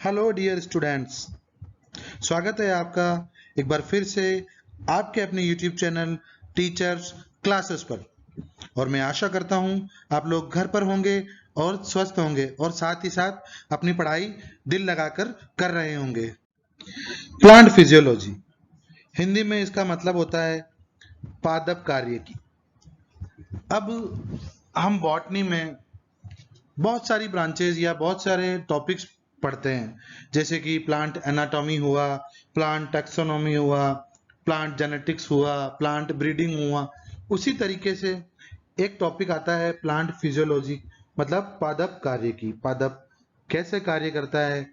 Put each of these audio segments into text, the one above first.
Hello dear students, स्वागत है आपका एक बार फिर से आपके अपने YouTube चैनल टीचर्स क्लासेस पर। और मैं आशा करता हूं आप लोग घर पर होंगे और स्वस्थ होंगे और साथ ही साथ अपनी पढ़ाई दिल लगाकर कर रहे होंगे। प्लांट फिजियोलॉजी, हिंदी में इसका मतलब होता है पादप कार्य की। अब हम बॉटनी में बहुत सारी ब्रांचेज या बहुत सारे टॉपिक्स पढ़ते हैं, जैसे कि प्लांट एनाटॉमी हुआ, प्लांट टैक्सोनॉमी हुआ, प्लांट जेनेटिक्स हुआ, प्लांट ब्रीडिंग हुआ। उसी तरीके से एक टॉपिक आता है प्लांट फिजियोलॉजी, मतलब पादप कार्य की। पादप कैसे कार्य करता है,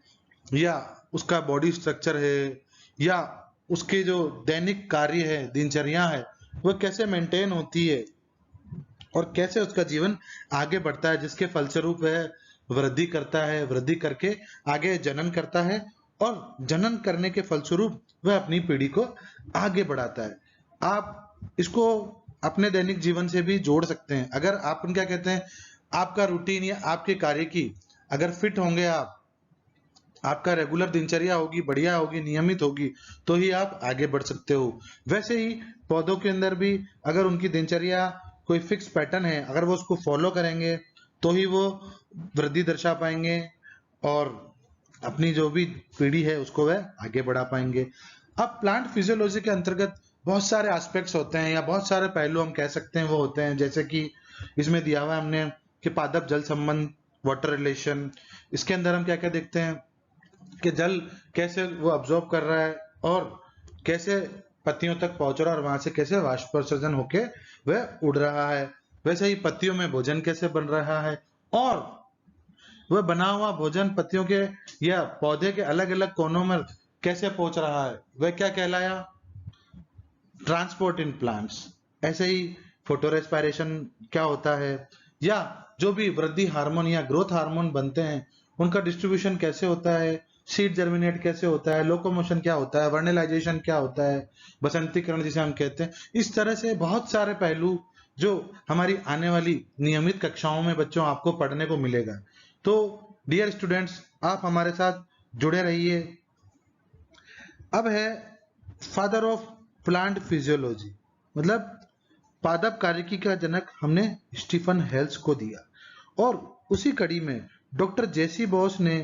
या उसका बॉडी स्ट्रक्चर है, या उसके जो दैनिक कार्य है, दिनचर्या है, वह कैसे मेंटेन होती है और कैसे उसका जीवन आगे बढ़ता है, जिसके फलस्वरूप वह वृद्धि करता है, वृद्धि करके आगे जनन करता है और जनन करने के फलस्वरूप वह अपनी पीढ़ी को आगे बढ़ाता है। आप इसको अपने दैनिक जीवन से भी जोड़ सकते हैं। अगर आप क्या कहते हैं, आपका रूटीन या आपके कार्य की अगर फिट होंगे आप, आपका रेगुलर दिनचर्या होगी, बढ़िया होगी, नियमित होगी, तो ही आप आगे बढ़ सकते हो। वैसे ही पौधों के अंदर भी अगर उनकी दिनचर्या कोई फिक्स पैटर्न है, अगर वो उसको फॉलो करेंगे तो ही वो वृद्धि दर्शा पाएंगे और अपनी जो भी पीढ़ी है उसको वह आगे बढ़ा पाएंगे। अब प्लांट फिजियोलॉजी के अंतर्गत बहुत सारे एस्पेक्ट्स होते हैं या बहुत सारे पहलू हम कह सकते हैं वो होते हैं, जैसे कि इसमें दिया हुआ है हमने कि पादप जल संबंध, वाटर रिलेशन। इसके अंदर हम क्या क्या देखते हैं कि जल कैसे वो अब्जॉर्ब कर रहा है और कैसे पत्तियों तक पहुंच रहा है और वहां से कैसे वाष्पोत्सर्जन होके वह उड़ रहा है। वैसे ही पत्तियों में भोजन कैसे बन रहा है और वह बना हुआ भोजन पत्तियों के या पौधे के अलग अलग कोनों में कैसे पहुंच रहा है, वह क्या कहलाया, ट्रांसपोर्ट इन प्लांट्स। ऐसे ही फोटो रेस्पिरेशन क्या होता है, या जो भी वृद्धि हार्मोन या ग्रोथ हार्मोन बनते हैं उनका डिस्ट्रीब्यूशन कैसे होता है, सीड जर्मिनेट कैसे होता है, लोकोमोशन क्या होता है, वर्नलाइजेशन क्या होता है, बसंतीकरण जिसे हम कहते हैं। इस तरह से बहुत सारे पहलू जो हमारी आने वाली नियमित कक्षाओं में बच्चों आपको पढ़ने को मिलेगा। तो डियर स्टूडेंट्स, आप हमारे साथ जुड़े रहिए। अब है फादर ऑफ प्लांट फिजियोलॉजी, मतलब पादप कार्यकी का जनक हमने स्टीफन हेल्स को दिया। और उसी कड़ी में डॉक्टर जेसी बॉस ने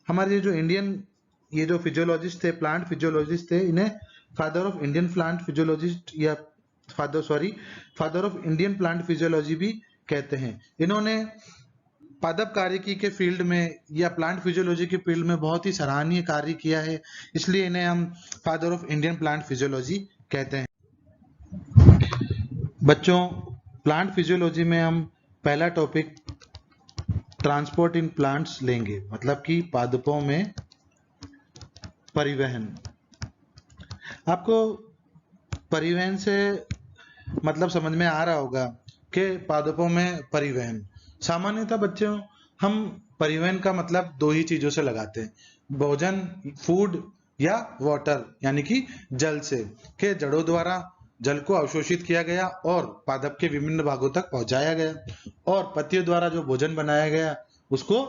हमारे जो इंडियन ये जो फिजियोलॉजिस्ट थे, प्लांट फिजियोलॉजिस्ट थे, इन्हें father of Indian plant physiologist या father of Indian plant physiology भी कहते हैं। इन्होंने पादप कार्यकी के फील्ड में या प्लांट फिजियोलॉजी के फील्ड में बहुत ही सराहनीय कार्य किया है, इसलिए इन्हें हम father of Indian plant physiology कहते हैं। बच्चों, प्लांट फिजियोलॉजी में हम पहला टॉपिक ट्रांसपोर्ट इन प्लांट्स लेंगे, मतलब कि पादपों में परिवहन। आपको परिवहन से मतलब समझ में आ रहा होगा कि पादपों में परिवहन, सामान्यतः बच्चों हम परिवहन का मतलब दो ही चीजों से लगाते हैं, भोजन, फूड, या वाटर यानी कि जल से, के जड़ों द्वारा जल को अवशोषित किया गया और पादप के विभिन्न भागों तक पहुंचाया गया, और पत्तियों द्वारा जो भोजन बनाया गया उसको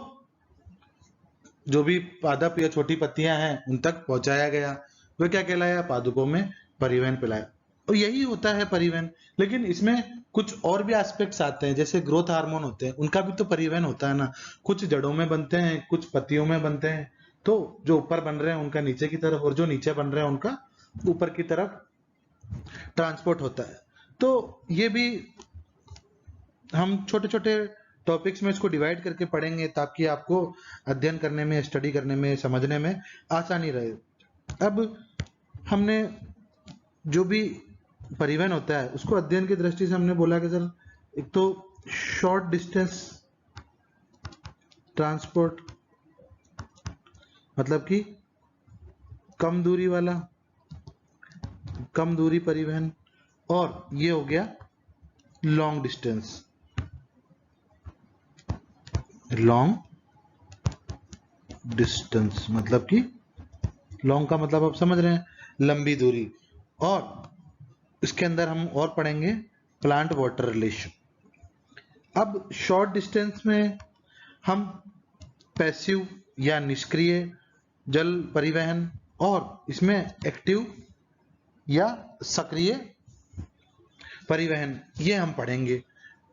जो भी पादप या छोटी पत्तियां हैं उन तक पहुंचाया गया। वह क्या कहलाया, पादपों में परिवहन पिलाया। और यही होता है परिवहन। लेकिन इसमें कुछ और भी एस्पेक्ट्स आते हैं, जैसे ग्रोथ हार्मोन होते हैं, उनका भी तो परिवहन होता है ना। कुछ जड़ों में बनते हैं, कुछ पत्तियों में बनते हैं। तो जो ऊपर बन रहे हैं उनका नीचे की तरफ, और जो नीचे बन रहे हैं उनका ऊपर की तरफ ट्रांसपोर्ट होता है। तो ये भी हम छोटे छोटे टॉपिक्स में इसको डिवाइड करके पढ़ेंगे ताकि आपको अध्ययन करने में, स्टडी करने में, समझने में आसानी रहे। अब हमने जो भी परिवहन होता है उसको अध्ययन की दृष्टि से हमने बोला कि सर, एक तो शॉर्ट डिस्टेंस ट्रांसपोर्ट, मतलब कि कम दूरी वाला, कम दूरी परिवहन, और ये हो गया लॉन्ग डिस्टेंस। लॉन्ग डिस्टेंस मतलब कि लॉन्ग का मतलब आप समझ रहे हैं, लंबी दूरी। और इसके अंदर हम और पढ़ेंगे प्लांट वाटर रिलेशन। अब शॉर्ट डिस्टेंस में हम पैसिव या निष्क्रिय जल परिवहन, और इसमें एक्टिव या सक्रिय परिवहन, ये हम पढ़ेंगे।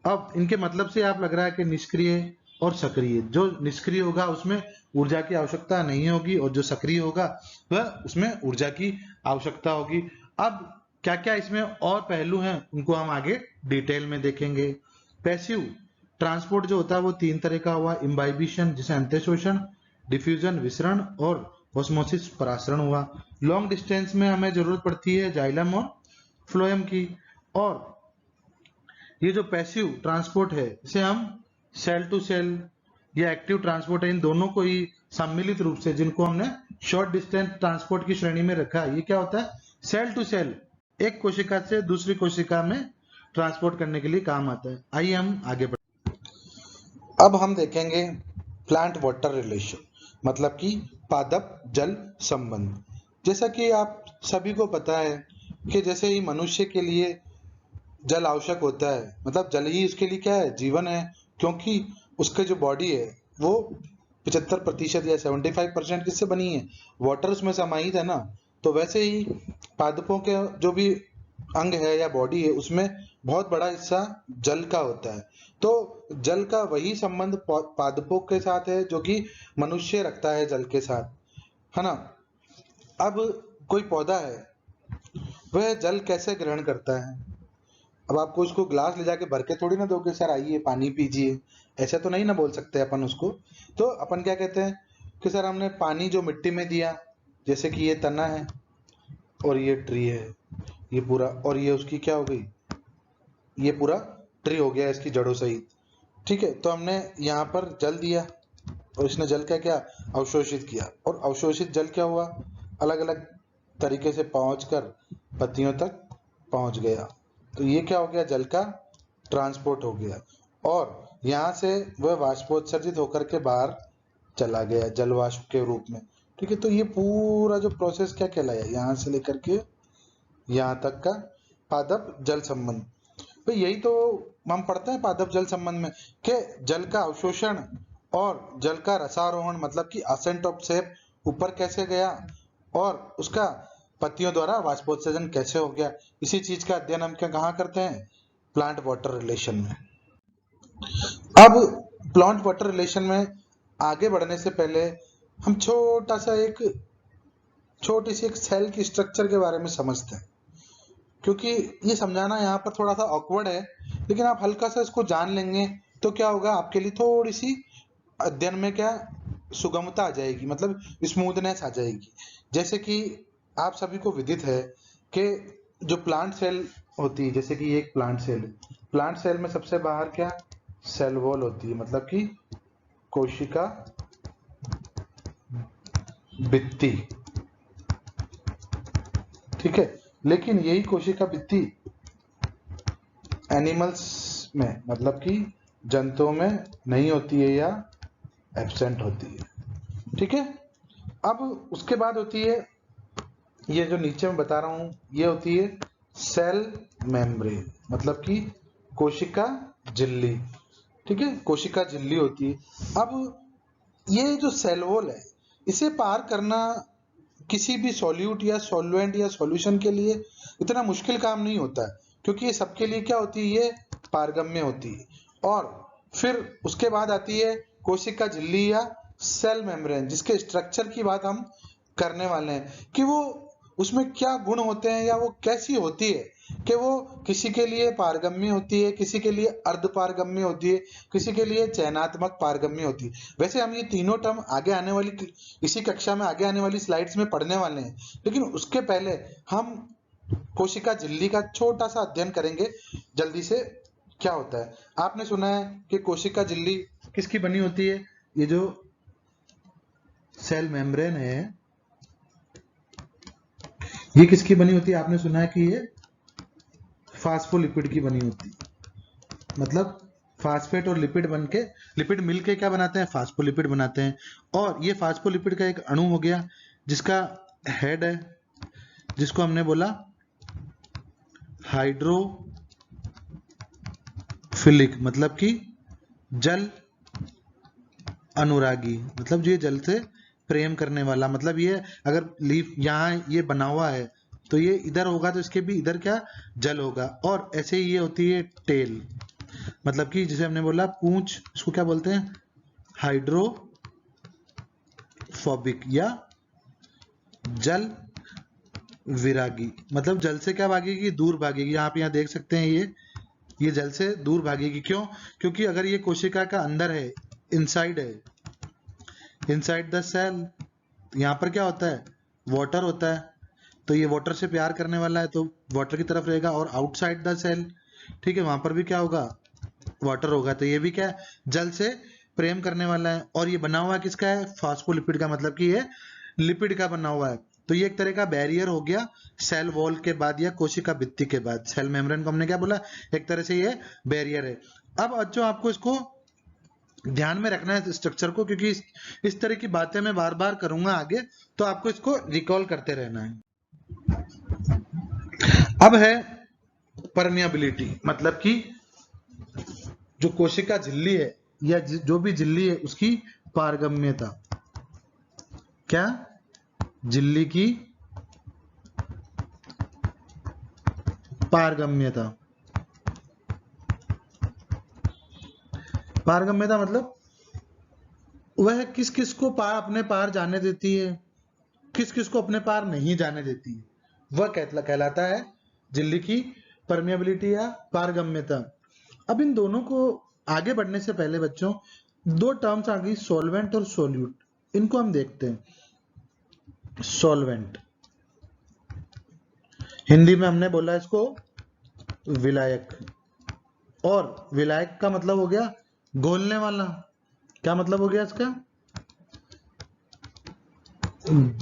अब इनके मतलब से आप लग रहा है कि निष्क्रिय और सक्रिय, जो निष्क्रिय होगा उसमें ऊर्जा की आवश्यकता नहीं होगी और जो सक्रिय होगा वह उसमें ऊर्जा की आवश्यकता होगी। अब क्या क्या इसमें और पहलू हैं उनको हम आगे डिटेल में देखेंगे। पैसिव ट्रांसपोर्ट जो होता है वो तीन तरह का हुआ, इम्बाइबिशन जिसे अंत्यशोषण, डिफ्यूजन विसरण, और ऑस्मोसिस परासरण हुआ। लॉन्ग डिस्टेंस में हमें जरूरत पड़ती है जाइलम और फ्लोएम की। और ये जो पैसिव ट्रांसपोर्ट है इसे हम सेल टू सेल या एक्टिव ट्रांसपोर्ट है, इन दोनों को ही सम्मिलित रूप से, जिनको हमने शॉर्ट डिस्टेंस ट्रांसपोर्ट की श्रेणी में रखा है, ये क्या होता है, सेल टू सेल, एक कोशिका से दूसरी कोशिका में ट्रांसपोर्ट करने के लिए काम आता है। आइए हम आगे बढ़े। अब हम देखेंगे प्लांट वाटर रिलेशन, मतलब कि पादप जल संबंध। जैसा कि आप सभी को पता है कि जैसे ही मनुष्य के लिए जल आवश्यक होता है, मतलब जल ही उसके लिए क्या है, जीवन है, क्योंकि उसके जो बॉडी है वो 75% या 75% किससे बनी है, वाटर उसमें समाहित है ना। तो वैसे ही पादपों के जो भी अंग है या बॉडी है उसमें बहुत बड़ा हिस्सा जल का होता है। तो जल का वही संबंध पादपों के साथ है जो कि मनुष्य रखता है जल के साथ, है ना। अब कोई पौधा है, वह जल कैसे ग्रहण करता है। अब आपको उसको ग्लास ले जाके भर के थोड़ी ना दोगे, सर आइए पानी पीजिए, ऐसा तो नहीं ना बोल सकते अपन उसको। तो अपन क्या कहते हैं कि सर हमने पानी जो मिट्टी में दिया, जैसे कि ये तना है और ये ट्री है, ये पूरा, और ये उसकी क्या हो गई, ये पूरा ट्री हो गया इसकी जड़ों सहित, ठीक है। तो हमने यहाँ पर जल दिया और इसने जल का क्या अवशोषित किया, और अवशोषित जल क्या हुआ, अलग अलग तरीके से पहुंचकर पत्तियों तक पहुंच गया। तो ये क्या हो गया, जल का ट्रांसपोर्ट हो गया, और यहाँ से वह वाष्पोत्सर्जित होकर के बाहर चला गया जल वाष्प के रूप में, ठीक है। तो ये पूरा जो प्रोसेस क्या कहलाया, यहाँ से लेकर के यहाँ तक का पादप जल संबंध। तो यही तो हम पढ़ते हैं पादप जल संबंध में, कि जल का अवशोषण और जल का रसारोहण, मतलब कि असेंट ऑफ सेप ऊपर कैसे गया, और उसका पत्तियों द्वारा वाष्पोत्सर्जन कैसे हो गया। इसी चीज का अध्ययन हम क्या कहाँ करते हैं, प्लांट वाटर रिलेशन में। अब प्लांट वाटर रिलेशन में आगे बढ़ने से पहले हम छोटी सी एक सेल की स्ट्रक्चर के बारे में समझते हैं, क्योंकि ये समझाना यहाँ पर थोड़ा सा ऑकवर्ड है, लेकिन आप हल्का सा इसको जान लेंगे तो क्या होगा, आपके लिए थोड़ी सी अध्ययन में क्या सुगमता आ जाएगी, मतलब स्मूथनेस आ जाएगी। जैसे कि आप सभी को विदित है कि जो प्लांट सेल होती है, जैसे कि ये एक प्लांट सेल है, प्लांट सेल में सबसे बाहर क्या सेल वॉल होती है, मतलब कि कोशिका भित्ति, ठीक है। लेकिन यही कोशिका भित्ति एनिमल्स में, मतलब कि जंतुओं में नहीं होती है या एब्सेंट होती है, ठीक है। अब उसके बाद होती है, ये जो नीचे में बता रहा हूं, ये होती है सेल मेम्ब्रेन, मतलब कि कोशिका झिल्ली, ठीक है, कोशिका झिल्ली होती है। अब ये जो सेल वॉल है, इसे पार करना किसी भी सॉल्यूट या सॉल्वेंट या सॉल्यूशन के लिए इतना मुश्किल काम नहीं होता है, क्योंकि ये सबके लिए क्या होती है, ये पारगम्य होती है। और फिर उसके बाद आती है कोशिका झिल्ली या सेल मेम्ब्रेन, जिसके स्ट्रक्चर की बात हम करने वाले हैं कि वो उसमें क्या गुण होते हैं या वो कैसी होती है, कि वो किसी के लिए पारगम्य होती है, किसी के लिए अर्ध पारगम्य होती है, किसी के लिए चयनात्मक पारगम्य होती है। वैसे हम ये तीनों टर्म आगे आने वाली, इसी कक्षा में आगे आने वाली स्लाइड्स में पढ़ने वाले हैं, लेकिन उसके पहले हम कोशिका झिल्ली का छोटा सा अध्ययन करेंगे जल्दी से। क्या होता है, आपने सुना है कि कोशिका झिल्ली किसकी बनी होती है, ये जो सेल मेम्ब्रेन है ये किसकी बनी होती है, आपने सुना है कि ये फास्फोलिपिड की बनी होती है, मतलब फास्फेट और लिपिड बनके, लिपिड मिलके क्या बनाते हैं, फास्फोलिपिड बनाते हैं। और ये फास्फोलिपिड का एक अणु हो गया जिसका हेड है, जिसको हमने बोला हाइड्रोफिलिक, मतलब कि जल अनुरागी, मतलब ये जल से प्रेम करने वाला, मतलब ये अगर लीफ यहाँ ये बना हुआ है तो ये इधर होगा तो इसके भी इधर क्या जल होगा। और ऐसे ही ये होती है टेल, मतलब कि जैसे हमने बोला पूंछ, इसको क्या बोलते हैं, हाइड्रोफोबिक या जल विरागी, मतलब जल से क्या भागेगी, दूर भागेगी। आप यहाँ देख सकते हैं ये जल से दूर भागेगी। क्यों? क्योंकि अगर ये कोशिका का अंदर है, इनसाइड है, इनसाइड द सेल, यहाँ पर क्या होता है, वाटर होता है, तो ये वाटर से प्यार करने वाला है तो वाटर की तरफ रहेगा। और आउटसाइड द सेल, ठीक है, वहां पर भी क्या होगा, वाटर होगा, तो ये भी क्या है, जल से प्रेम करने वाला है। और ये बना हुआ किसका है, फास्फोलिपिड का, मतलब कि ये लिपिड का बना हुआ है। तो ये एक तरह का बैरियर हो गया सेल वॉल के बाद या कोशिका भित्ति के बाद। सेल मेम्ब्रेन को हमने क्या बोला, एक तरह से ये बैरियर है। अब जो आपको इसको ध्यान में रखना है स्ट्रक्चर को, क्योंकि इस तरह की बातें मैं बार बार करूंगा आगे, तो आपको इसको रिकॉल करते रहना है। अब है परमियाबिलिटी, मतलब कि जो कोशिका झिल्ली है या जो भी झिल्ली है उसकी पारगम्यता। क्या? झिल्ली की पारगम्यता। पारगम्यता मतलब वह किस किस को अपने पार जाने देती है, किस किस को अपने पार नहीं जाने देती है, वह कहलाता है झिल्ली की परमिएबिलिटी या पारगम्यता। अब इन दोनों को आगे बढ़ने से पहले बच्चों दो टर्म्स आ गई, सॉल्वेंट और सोल्यूट, इनको हम देखते हैं। सॉल्वेंट हिंदी में हमने बोला इसको विलायक, और विलायक का मतलब हो गया घोलने वाला। क्या मतलब हो गया इसका,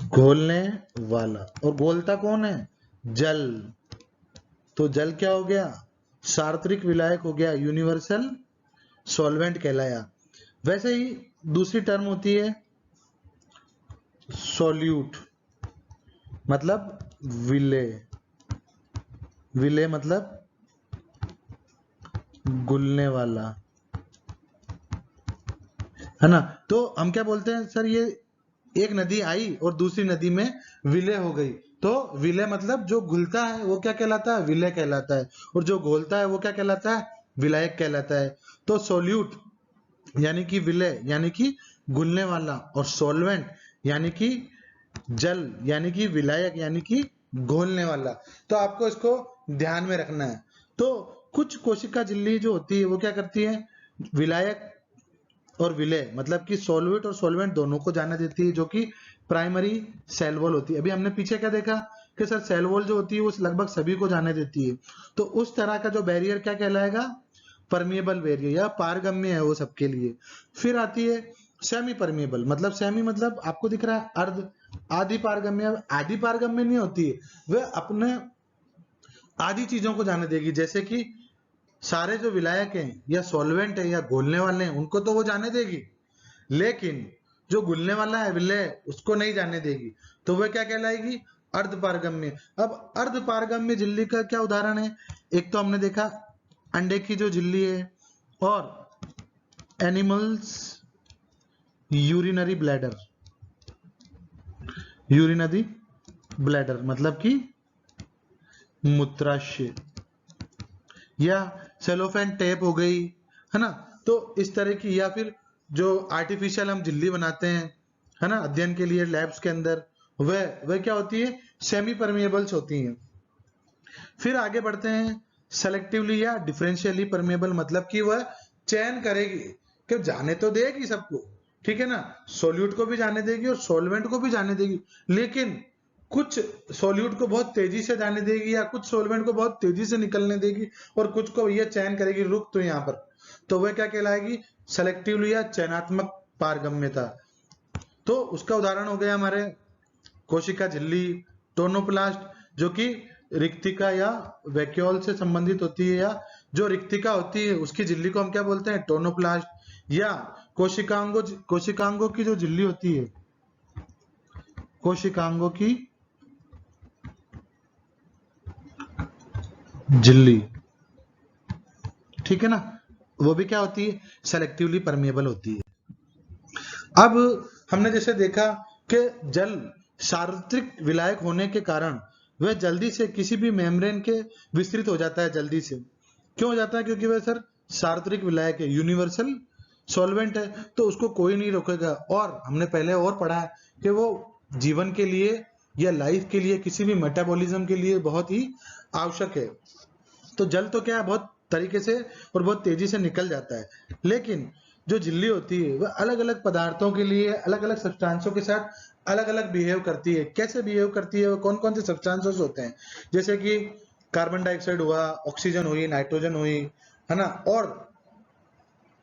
घोलने वाला। और घोलता कौन है, जल, तो जल क्या हो गया, सार्वत्रिक विलायक हो गया, यूनिवर्सल सॉल्वेंट कहलाया। वैसे ही दूसरी टर्म होती है सॉल्यूट, मतलब विलेय, विलेय मतलब घुलने वाला, है ना। तो हम क्या बोलते हैं सर, ये एक नदी आई और दूसरी नदी में विलय हो गई, तो विलय मतलब जो घुलता है वो क्या कहलाता है, विलय कहलाता है, और जो घोलता है वो क्या कहलाता है, विलायक कहलाता है। तो सोल्यूट यानी कि विलय यानी कि घुलने वाला, और सॉल्वेंट यानी कि जल यानी कि विलायक यानी कि घोलने वाला। तो आपको इसको ध्यान में रखना है। तो कुछ कोशिका झिल्ली जो होती है वो क्या करती है, विलायक और विलय मतलब कि सॉल्वेट और सॉल्वेंट दोनों को जाने देती है, जो कि प्राइमरी सेल वॉल होती है। अभी हमने पीछे क्या देखा कि सर सेल वॉल जो होती है वो लगभग सभी को जाने देती है, तो उस तरह का जो बैरियर क्या कहलाएगा, परमिएबल बैरियर या पारगम्य है वो सबके लिए। फिर आती है सेमी परमिएबल, मतलब सेमी मतलब आपको दिख रहा है अर्ध, आधी पारगम्य, आधी पारगम्य नहीं होती है, वह अपने आधी चीजों को जाने देगी। जैसे कि सारे जो विलायक हैं या सॉल्वेंट है या घोलने वाले हैं उनको तो वो जाने देगी, लेकिन जो घुलने वाला है विलय उसको नहीं जाने देगी, तो वह क्या कहलाएगी, अर्धपारगम्य। अब अर्धपारगम्य झिल्ली का क्या उदाहरण है, एक तो हमने देखा अंडे की जो झिल्ली है, और animals urinary bladder, urinary bladder मतलब कि मूत्राशय, या सेलोफेन टेप हो गई, है ना। तो इस तरह की, या फिर जो आर्टिफिशियल हम झिल्ली बनाते हैं, है ना, अध्ययन के लिए लैब्स के अंदर, वह क्या होती है, सेमी परमिएबल्स होती हैं। फिर आगे बढ़ते हैं सेलेक्टिवली या डिफरेंशियली परमिएबल, मतलब कि वह चयन करेगी कि जाने तो देगी सबको, ठीक है ना, सोल्यूट को भी जाने देगी और सॉल्वेंट को भी जाने देगी, लेकिन कुछ सोल्यूट को बहुत तेजी से जाने देगी या कुछ सॉल्वेंट को बहुत तेजी से निकलने देगी, और कुछ को यह चयन करेगी रुक तो यहाँ पर, तो वह क्या कहलाएगी, सेलेक्टिवली या चयनात्मक पारगम्यता। तो उसका उदाहरण हो गया हमारे कोशिका झिल्ली, टोनोप्लास्ट, जो कि रिक्तिका या वैक्यूल से संबंधित होती है, या जो रिक्तिका होती है उसकी झिल्ली को हम क्या बोलते हैं, टोनोप्लास्ट। या कोशिकांगों की जो झिल्ली होती है, कोशिकांगों की झिल्ली, ठीक है ना, वो भी क्या होती है, सेलेक्टिवली परमिएबल होती है। अब हमने जैसे देखा कि जल सार्वत्रिक विलायक होने के कारण वह जल्दी से किसी भी मेम्ब्रेन के विस्तृत हो जाता है जल्दी से। क्यों हो जाता है? क्योंकि वह सर सार्वत्रिक विलायक है, यूनिवर्सल सॉल्वेंट है, तो उसको कोई नहीं रोकेगा। और हमने पहले और पढ़ा है कि वो जीवन के लिए या लाइफ के लिए, किसी भी मेटाबॉलिज्म के लिए बहुत ही आवश्यक है। तो जल तो क्या है, बहुत तरीके से और बहुत तेजी से निकल जाता है, लेकिन जो झिल्ली होती है वह अलग अलग पदार्थों के लिए, अलग अलग सब्सटेंसों के साथ अलग अलग बिहेव करती है। कैसे बिहेव करती है? वो कौन कौन से सब्सटेंसेस होते हैं? जैसे कि कार्बन डाइऑक्साइड हुआ, ऑक्सीजन हुई, नाइट्रोजन हुई, है ना, और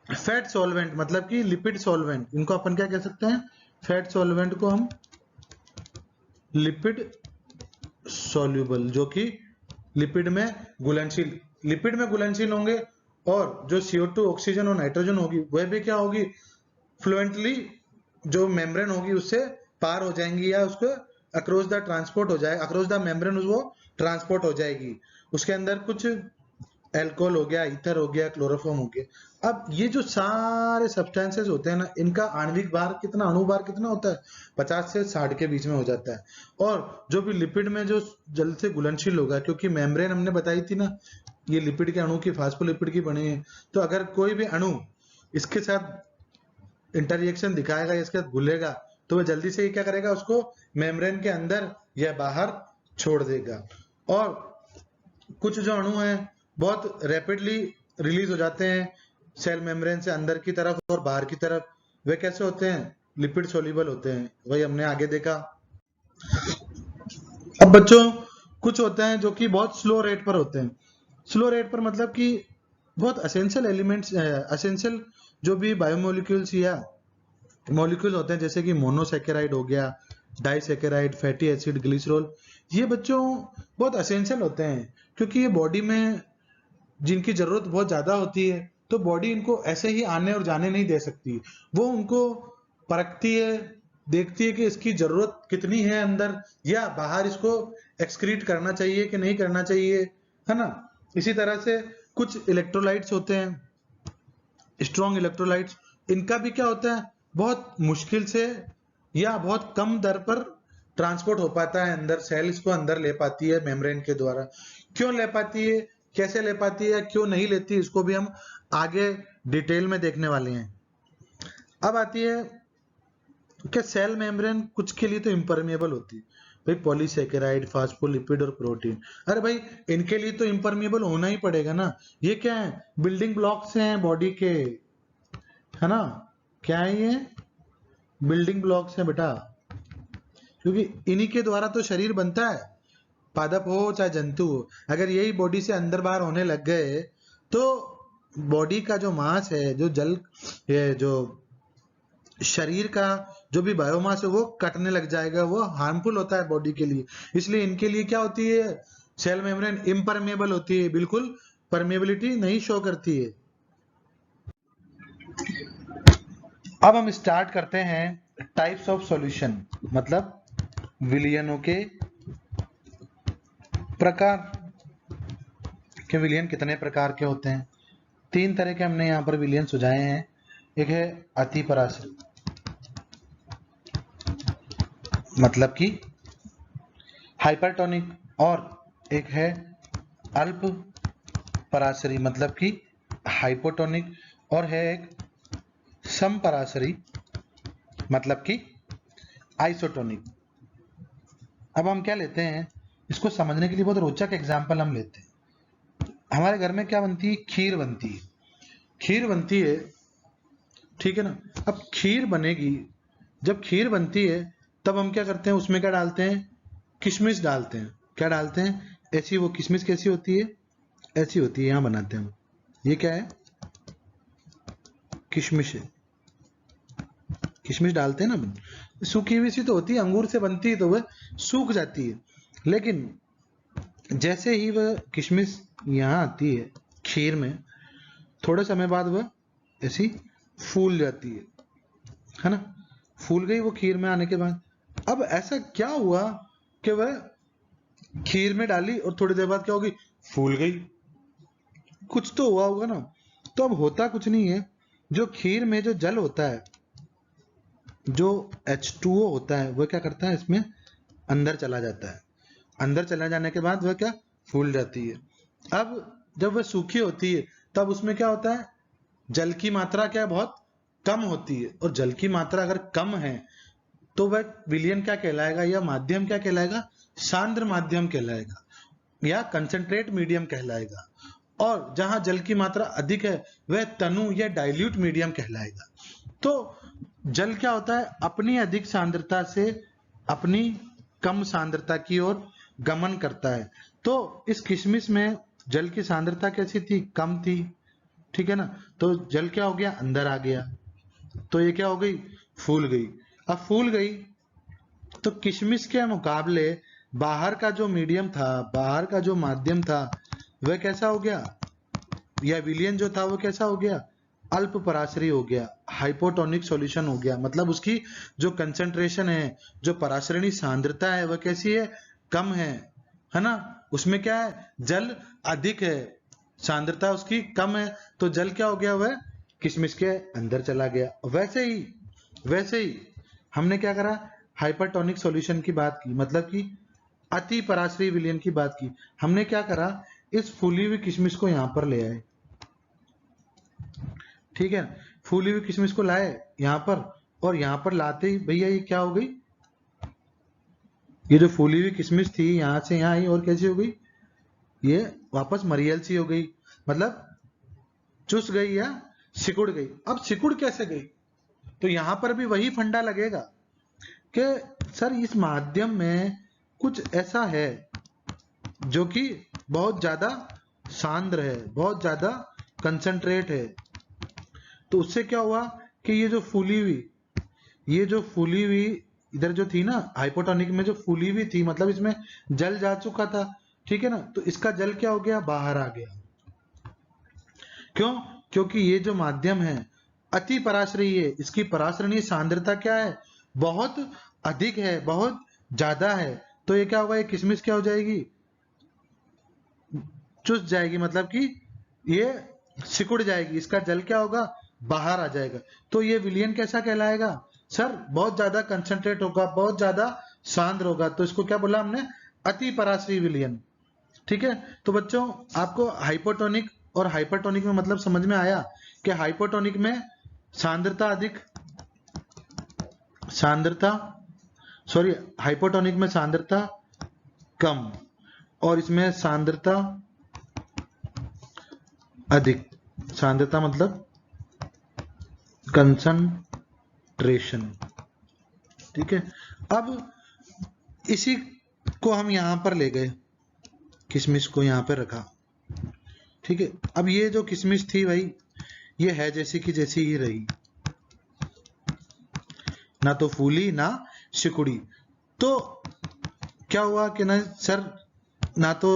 फैट सॉल्वेंट मतलब कि लिपिड सॉल्वेंट, इनको अपन क्या कह सकते हैं? फैट सॉल्वेंट को हम लिपिड सॉल्युबल, जो कि लिपिड में घुलनशील, लिपिड में घुलनशील होंगे। और जो CO2 ऑक्सीजन और नाइट्रोजन होगी वह भी क्या होगी? फ्लुएंटली जो मेम्ब्रेन होगी उससे पार हो जाएंगी, या उसको अक्रॉस द ट्रांसपोर्ट हो जाए, अक्रॉस द मेम्ब्रेन वो ट्रांसपोर्ट हो जाएगी। उसके अंदर कुछ एल्कोहल हो गया, ईथर हो गया, क्लोरोफॉर्म हो गया। अब ये जो सारे सब्सटेंसेस होते हैं ना, इनका आणविक भार कितना, अणु भार कितना होता है? 50 से 60 के बीच में हो जाता है। और जो भी लिपिड में जो जल्द से घुलनशील होगा, क्योंकि मेम्ब्रेन हमने बताई थी ना, ये लिपिड के अणु की, फास्फोलिपिड की बनी है। तो अगर कोई भी अणु इसके साथ इंटररिएक्शन दिखाएगा, इसके साथ घुलेगा, तो वह जल्दी से ही क्या करेगा? उसको मेम्ब्रेन के अंदर या बाहर छोड़ देगा। और कुछ जो अणु हैं बहुत रैपिडली रिलीज हो जाते हैं सेल मेम्ब्रेन से अंदर की तरफ और बाहर की तरफ। वे कैसे होते हैं? लिपिड सोल्यूबल होते हैं, वही हमने आगे देखा। अब बच्चों, कुछ होते हैं जो कि बहुत स्लो रेट पर होते हैं। स्लो रेट पर मतलब कि बहुत असेंशियल एलिमेंट्स, असेंशियल जो भी बायोमोलिक्यूल्स या मॉलिक्यूल होते हैं, जैसे कि मोनोसैकेराइड हो गया, डाइसैकेराइड, फैटी एसिड, ग्लिसरॉल, ये बच्चों बहुत असेंशियल होते हैं, क्योंकि ये बॉडी में जिनकी जरूरत बहुत ज्यादा होती है, तो बॉडी इनको ऐसे ही आने और जाने नहीं दे सकती। वो उनको परखती है, देखती है कि इसकी जरूरत कितनी है अंदर, या बाहर इसको एक्सक्रीट करना चाहिए कि नहीं करना चाहिए, है ना। इसी तरह से कुछ इलेक्ट्रोलाइट्स होते हैं, स्ट्रॉन्ग इलेक्ट्रोलाइट्स, इनका भी क्या होता है? बहुत मुश्किल से या बहुत कम दर पर ट्रांसपोर्ट हो पाता है अंदर, सेल इसको अंदर ले पाती है मेम्ब्रेन के द्वारा। क्यों ले पाती है, कैसे ले पाती है, क्यों नहीं लेती, इसको भी हम आगे डिटेल में देखने वाले हैं। अब आती है कि सेल मेम्ब्रेन कुछ के लिए तो इम्परमेबल होती है भाई, पॉलीसेकेराइड, फास्फोलिपिड और प्रोटीन। अरे भाई, इनके लिए तो इम्परमेबल होना ही पड़ेगा ना। ये क्या है? बिल्डिंग ब्लॉक्स हैं बॉडी के, है ना। क्या है ये? बिल्डिंग ब्लॉक्स हैं बेटा, क्योंकि इन्हीं के द्वारा तो शरीर बनता है, पादप हो चाहे जंतु हो। अगर यही बॉडी से अंदर बाहर होने लग गए, तो बॉडी का जो मास है, जो जल, ये जो शरीर का जो भी बायोमास है वो कटने लग जाएगा, वो हार्मफुल होता है बॉडी के लिए। इसलिए इनके लिए क्या होती है? सेल मेम्ब्रेन इम्परमेबल होती है, बिल्कुल परमेबिलिटी नहीं शो करती है। अब हम स्टार्ट करते हैं टाइप्स ऑफ सॉल्यूशन, मतलब विलयनों के प्रकार। के विलयन कितने प्रकार के होते हैं? 3 तरह के हमने यहाँ पर विलयन सुझाए हैं। एक है अति पराश्रय, मतलब कि हाइपरटोनिक, और एक है अल्प पराश्रयी, मतलब कि हाइपोटोनिक, और है एक समपराश्रयी, मतलब कि आइसोटोनिक। अब हम क्या लेते हैं, इसको समझने के लिए बहुत रोचक एग्जाम्पल हम लेते हैं। हमारे घर में क्या बनती है? खीर बनती है। खीर बनती है, ठीक है ना। अब खीर बनेगी, जब खीर बनती है तब हम क्या करते हैं? उसमें क्या डालते हैं? किशमिश डालते हैं। क्या डालते हैं? ऐसी वो किशमिश कैसी होती है? ऐसी होती है, यहां बनाते हैं हम। ये क्या है? किशमिश है। किशमिश डालते हैं ना अपन, सूखी हुई सी तो होती है, अंगूर से बनती है तो वह सूख जाती है। लेकिन जैसे ही वह किशमिश यहाँ आती है खीर में, थोड़े समय बाद वह ऐसी फूल जाती है ना। फूल गई वो खीर में आने के बाद। अब ऐसा क्या हुआ कि वह खीर में डाली और थोड़ी देर बाद क्या होगी? फूल गई। कुछ तो हुआ होगा ना। तो अब होता कुछ नहीं है, जो खीर में जो जल होता है जो H2O होता है वह क्या करता है, इसमें अंदर चला जाता है। अंदर चला जाने के बाद वह क्या फूल जाती है। अब जब वह सूखी होती है तब उसमें क्या होता है, जल की मात्रा क्या बहुत कम होती है, और जल की मात्रा अगर कम है तो वह विलयन क्या कहलाएगा, या माध्यम क्या कहलाएगा, सांद्र माध्यम कहलाएगा या कंसंट्रेट मीडियम कहलाएगा। और जहां जल की मात्रा अधिक है वह तनु या डाइल्यूट मीडियम कहलाएगा। तो जल क्या होता है, अपनी अधिक सांद्रता से अपनी कम सांद्रता की ओर गमन करता है। तो इस किशमिश में जल की सांद्रता कैसी थी, कम थी, ठीक है ना। तो जल क्या हो गया, अंदर आ गया, तो ये क्या हो गई, फूल गई। अब फूल गई तो किशमिश के मुकाबले बाहर का जो मीडियम था, बाहर का जो माध्यम था वह कैसा हो गया, या विलयन जो था वो कैसा हो गया, अल्प पराशरी हो गया, हाइपोटोनिक सॉल्यूशन हो गया। मतलब उसकी जो कंसंट्रेशन है, जो पराशरणी सांद्रता है वह कैसी है, कम है ना। उसमें क्या है, जल अधिक है, सांद्रता उसकी कम है, तो जल क्या हो गया, वह किशमिश के अंदर चला गया। वैसे ही हमने क्या करा, हाइपरटोनिक सॉल्यूशन की बात की, मतलब कि अति पराशरी विलयन की बात की। हमने क्या करा, इस फूली हुई किशमिश को यहां पर ले आए, ठीक है। फूली हुई किशमिश को लाए यहां पर, और यहां पर लाते ही भैया ये क्या हो गई, ये जो फूली हुई किशमिश थी यहां से यहां आई और कैसी हो गई, ये वापस मरियल सी हो गई, मतलब चुस गई या सिकुड़ गई। अब सिकुड़ कैसे गई, तो यहां पर भी वही फंडा लगेगा कि सर इस माध्यम में कुछ ऐसा है जो कि बहुत ज्यादा सांद्र है, बहुत ज्यादा कंसंट्रेट है। तो उससे क्या हुआ कि ये जो फूली हुई इधर जो थी ना हाइपोटोनिक में, जो फूली हुई थी, मतलब इसमें जल जा चुका था, ठीक है ना। तो इसका जल क्या हो गया, बाहर आ गया। क्यों, क्योंकि ये जो माध्यम है अति पराश्रयी है, इसकी पराशरणीय सांद्रता क्या है, बहुत अधिक है, बहुत ज्यादा है। तो ये क्या होगा, ये किशमिश क्या हो जाएगी, चुस जाएगी, मतलब कि ये सिकुड़ जाएगी, इसका जल क्या होगा, बाहर आ जाएगा। तो ये विलयन कैसा कहलाएगा, सर बहुत ज्यादा कंसंट्रेट होगा, बहुत ज्यादा सांद्र होगा, तो इसको क्या बोला हमने, अति पराश्रयी विलयन, ठीक है। तो बच्चों आपको हाइपोटोनिक और हाइपरटोनिक में मतलब समझ में आया कि हाइपोटोनिक में हाइपोटोनिक में सांद्रता कम और इसमें सांद्रता अधिक। सांद्रता मतलब कंसंट्रेशन, ठीक है। अब इसी को हम यहां पर ले गए, किशमिश को यहां पर रखा, ठीक है। अब ये जो किशमिश थी भाई, ये है जैसी की जैसी ही रही, ना तो फूली ना सिकुड़ी। तो क्या हुआ कि ना सर, ना तो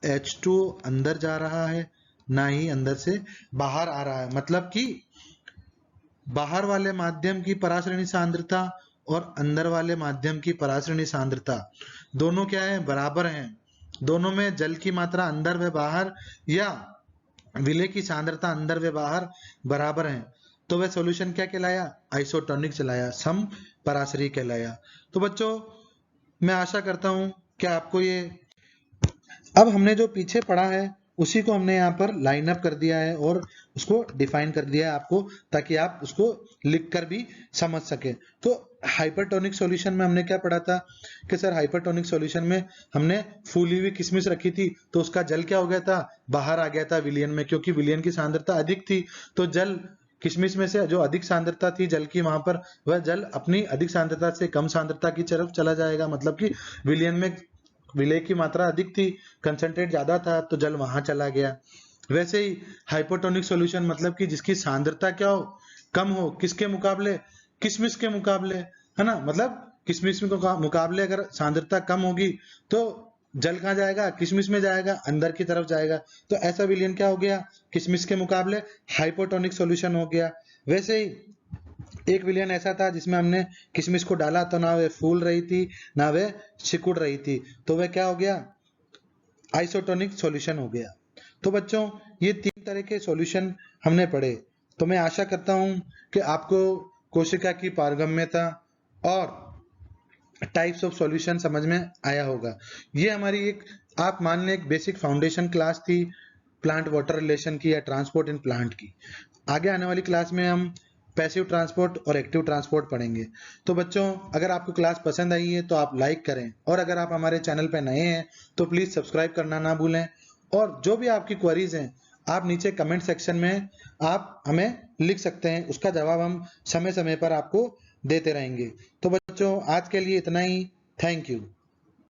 H2 अंदर जा रहा है, ना ही अंदर से बाहर आ रहा है। मतलब कि बाहर वाले माध्यम की पराशरणी सांद्रता और अंदर वाले माध्यम की पराशरणी सांद्रता दोनों क्या है, बराबर हैं। दोनों में जल की मात्रा अंदर व बाहर या विलय की सांद्रता अंदर व बाहर बराबर हैं। तो वह सॉल्यूशन क्या कहलाया, आइसोटोनिक चलाया, सम पराशरी कहलाया। तो बच्चों मैं आशा करता हूं कि आपको ये, अब हमने जो पीछे पढ़ा है उसी को हमने यहाँ पर लाइन अप कर दिया है और उसको डिफाइन कर दिया है आपको, ताकि आप उसको लिखकर भी समझ सके। तो हाइपरटोनिक सॉल्यूशन में हमने क्या पढ़ा था कि सर हाइपरटोनिक सॉल्यूशन में हमने फूली हुई किशमिश रखी थी, तो उसका जल क्या हो गया था, बाहर आ गया था विलयन में, क्योंकि विलयन की सांद्रता अधिक थी। तो जल किशमिश में से जो अधिक सांद्रता थी जल की, वहां पर वह जल अपनी अधिक सांद्रता से कम सांद्रता की तरफ चला जाएगा। मतलब कि विलयन में विलय की मात्रा अधिक थी, कंसंट्रेट ज्यादा था, तो जल वहां चला गया। वैसे ही हाइपोटोनिक सॉल्यूशन मतलब कि जिसकी सांद्रता क्या हो, कम हो, किसके मुकाबले, किशमिश के मुकाबले, है ना। मतलब किशमिश के मुकाबले अगर सांद्रता कम होगी तो जल कहाँ जाएगा, किशमिश में जाएगा, अंदर की तरफ जाएगा। तो ऐसा विलयन क्या हो गया, किशमिश के मुकाबले हाइपोटोनिक सॉल्यूशन हो गया। वैसे ही एक विलयन ऐसा था जिसमें हमने किशमिश को डाला तो ना वे फूल रही थी ना वे सिकुड़ रही थी, तो वह क्या हो गया, आइसोटोनिक सॉल्यूशन हो गया। तो बच्चों ये तीन तरह के सॉल्यूशन हमने पढ़े। तो मैं आशा करता हूं कि आपको कोशिका की पारगम्यता और टाइप्स ऑफ सॉल्यूशन समझ में आया होगा। ये हमारी एक, आप मान लें, एक बेसिक फाउंडेशन क्लास थी प्लांट वाटर रिलेशन की या ट्रांसपोर्ट इन प्लांट की। आगे आने वाली क्लास में हम पैसिव ट्रांसपोर्ट और एक्टिव ट्रांसपोर्ट पढ़ेंगे। तो बच्चों, अगर आपको क्लास पसंद आई है तो आप लाइक करें, और अगर आप हमारे चैनल पर नए हैं तो प्लीज सब्सक्राइब करना ना भूलें। और जो भी आपकी क्वेरीज हैं आप नीचे कमेंट सेक्शन में आप हमें लिख सकते हैं, उसका जवाब हम समय समय पर आपको देते रहेंगे। तो बच्चों, आज के लिए इतना ही। Thank you.